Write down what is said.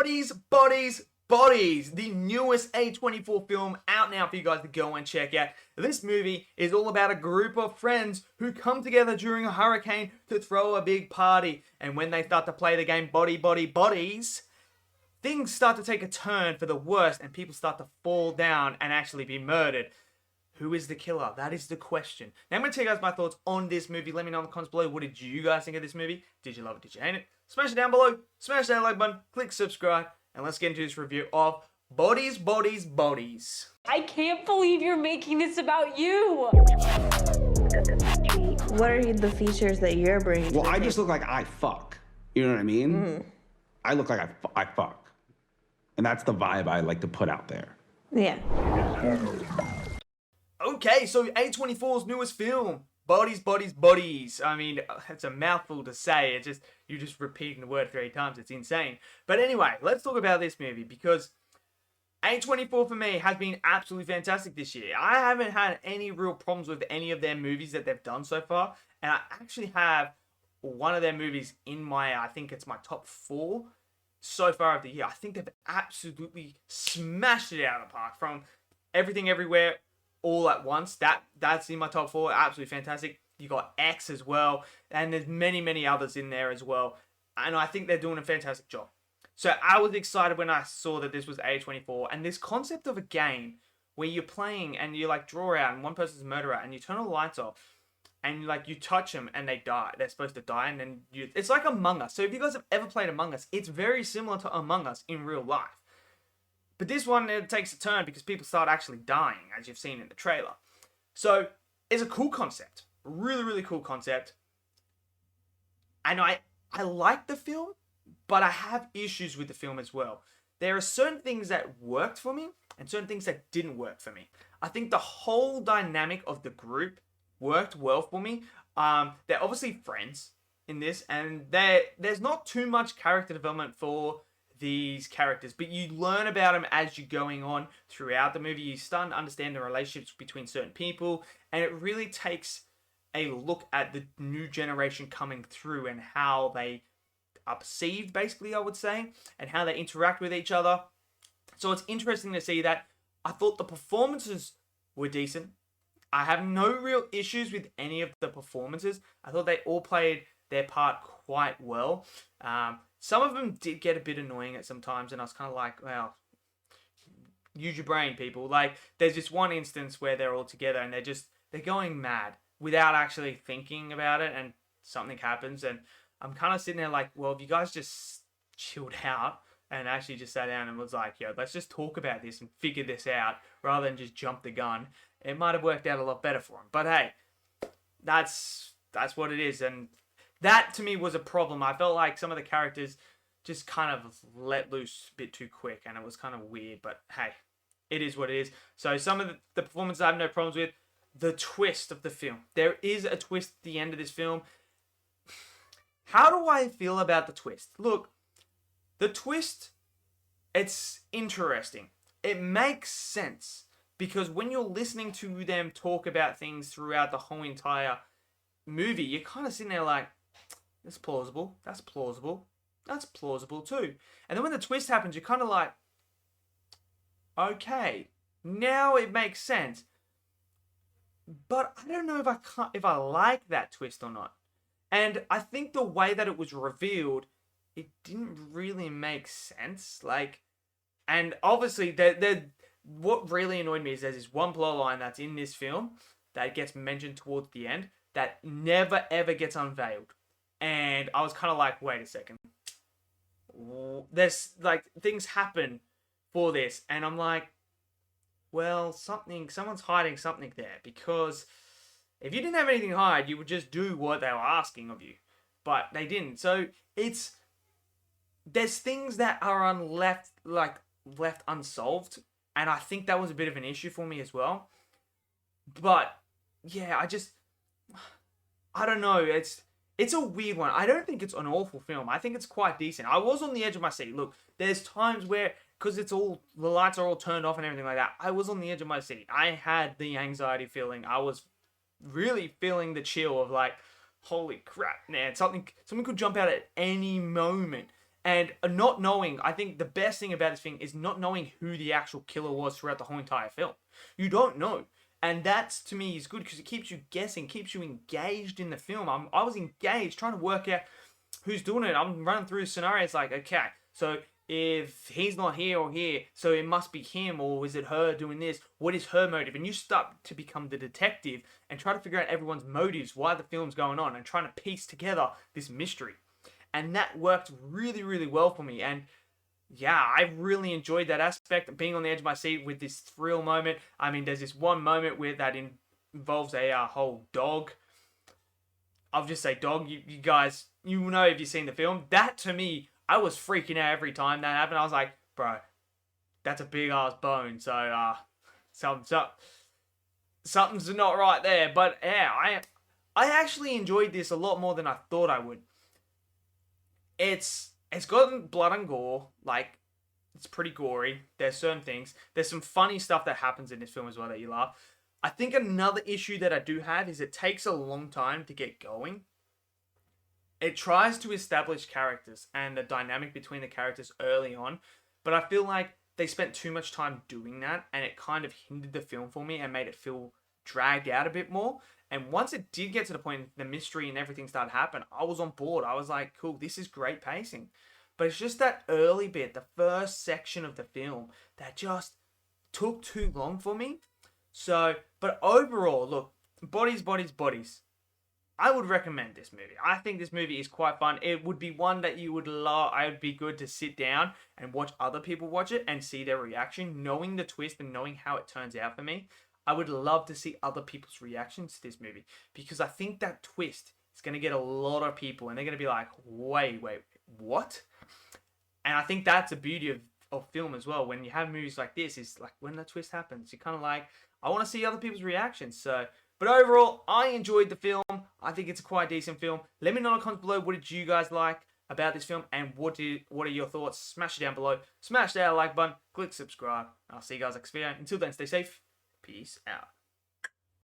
Bodies, Bodies, Bodies, the newest A24 film out now for you guys to go and check out. This movie is all about a group of friends who come together during a hurricane to throw a big party. And when they start to play the game Bodies, things start to take a turn for the worst and people start to fall down and actually be murdered. Who is the killer? That is the question. Now I'm going to tell you guys my thoughts on this movie. Let me know in the comments below. What did you guys think of this movie? Did you love it? Did you hate it? Smash it down below. Smash that like button. Click subscribe. And let's get into this review of Bodies, Bodies, Bodies. I can't believe you're making this about you. What are the features that you're bringing? Well, I just look like I fuck. You know what I mean? Mm-hmm. I look like I fuck. And that's the vibe I like to put out there. Yeah. Okay, so A24's newest film, Bodies, Bodies, Bodies. I mean, it's a mouthful to say. It's just, you're just repeating the word 3 times. It's insane. But anyway, let's talk about this movie because A24 for me has been absolutely fantastic this year. I haven't had any real problems with any of their movies that they've done so far. And I actually have one of their movies in my, I think it's my top 4 so far of the year. I think they've absolutely smashed it out of the park, from Everything Everywhere All at Once. That's in my top 4. Absolutely fantastic. You got X as well, and there's many others in there as well. And I think they're doing a fantastic job. So I was excited when I saw that this was A24, and this concept of a game where you're playing and you like draw out and one person's a murderer and you turn all the lights off and like you touch them and they die. They're supposed to die, and then it's like Among Us. So if you guys have ever played Among Us, it's very similar to Among Us in real life. But this one, it takes a turn because people start actually dying, as you've seen in the trailer. So it's a cool concept. Really cool concept. And I like the film, but I have issues with the film as well. There are certain things that worked for me and certain things that didn't work for me. I think the whole dynamic of the group worked well for me. They're obviously friends in this, and there's not too much character development for these characters, but you learn about them as you're going on throughout the movie. You start to understand the relationships between certain people, and it really takes a look at the new generation coming through and how they are perceived, basically, I would say, and how they interact with each other. So it's interesting to see that. I thought the performances were decent. I have no real issues with any of the performances. I thought they all played their part quite well. Some of them did get a bit annoying at some times, and I was kind of like, well, use your brain, people. Like, there's this one instance where they're all together and they're going mad without actually thinking about it, and something happens, and I'm kind of sitting there like, well, if you guys just chilled out and actually just sat down and was like, yo, let's just talk about this and figure this out rather than just jump the gun, it might have worked out a lot better for them. But hey, that's what it is, and that to me was a problem. I felt like some of the characters just kind of let loose a bit too quick, and it was kind of weird, but hey, it is what it is. So some of the performances I have no problems with. The twist of the film. There is a twist at the end of this film. How do I feel about the twist? Look, the twist, it's interesting. It makes sense because when you're listening to them talk about things throughout the whole entire movie, you're kind of sitting there like, that's plausible, that's plausible, that's plausible too. And then when the twist happens, you're kind of like, okay, now it makes sense. But I don't know if I like that twist or not. And I think the way that it was revealed, it didn't really make sense. Like, and obviously, what really annoyed me is there's this one plot line that's in this film that gets mentioned towards the end that never ever gets unveiled. And I was kind of like, wait a second. There's like things happen for this, and I'm like, well, someone's hiding something there, because if you didn't have anything to hide, you would just do what they were asking of you. But they didn't. So there's things that are left unsolved, and I think that was a bit of an issue for me as well. But yeah, I don't know. It's a weird one. I don't think it's an awful film. I think it's quite decent. I was on the edge of my seat. Look, there's times where, because the lights are all turned off and everything like that, I was on the edge of my seat. I had the anxiety feeling. I was really feeling the chill of like, holy crap, man, something could jump out at any moment. And not knowing, I think the best thing about this thing is not knowing who the actual killer was throughout the whole entire film. You don't know. And that's, to me, is good because it keeps you guessing, keeps you engaged in the film. I was engaged trying to work out who's doing it. I'm running through scenarios like, okay, so if he's not here or here, so it must be him, or is it her doing this? What is her motive? And you start to become the detective and try to figure out everyone's motives, why the film's going on, and trying to piece together this mystery. And that worked really, really well for me. And yeah, I really enjoyed that aspect of being on the edge of my seat with this thrill moment. I mean, there's this one moment where that involves a whole dog. I'll just say dog. You guys, you know if you've seen the film. That, to me, I was freaking out every time that happened. I was like, bro, that's a big ass bone. So, something's not right there. But yeah, I actually enjoyed this a lot more than I thought I would. It's got blood and gore, like, it's pretty gory. There's certain things. There's some funny stuff that happens in this film as well that you laugh. I think another issue that I do have is it takes a long time to get going. It tries to establish characters and the dynamic between the characters early on, but I feel like they spent too much time doing that, and it kind of hindered the film for me and made it feel dragged out a bit more. And once it did get to the point the mystery and everything started happening, I was on board. I was like, cool, this is great pacing. But it's just that early bit, the first section of the film, that just took too long for me. So, but overall, look, bodies. I would recommend this movie. I think this movie is quite fun. It would be one that you would love. It would be good to sit down and watch other people watch it and see their reaction, knowing the twist and knowing how it turns out for me. I would love to see other people's reactions to this movie because I think that twist is going to get a lot of people and they're going to be like, wait, what? And I think that's the beauty of film as well. When you have movies like this, is like when the twist happens, you're kind of like, I want to see other people's reactions. So, but overall, I enjoyed the film. I think it's a quite decent film. Let me know in the comments below, what did you guys like about this film and what are your thoughts? Smash it down below. Smash that like button. Click subscribe. I'll see you guys next video. Until then, stay safe. Peace out.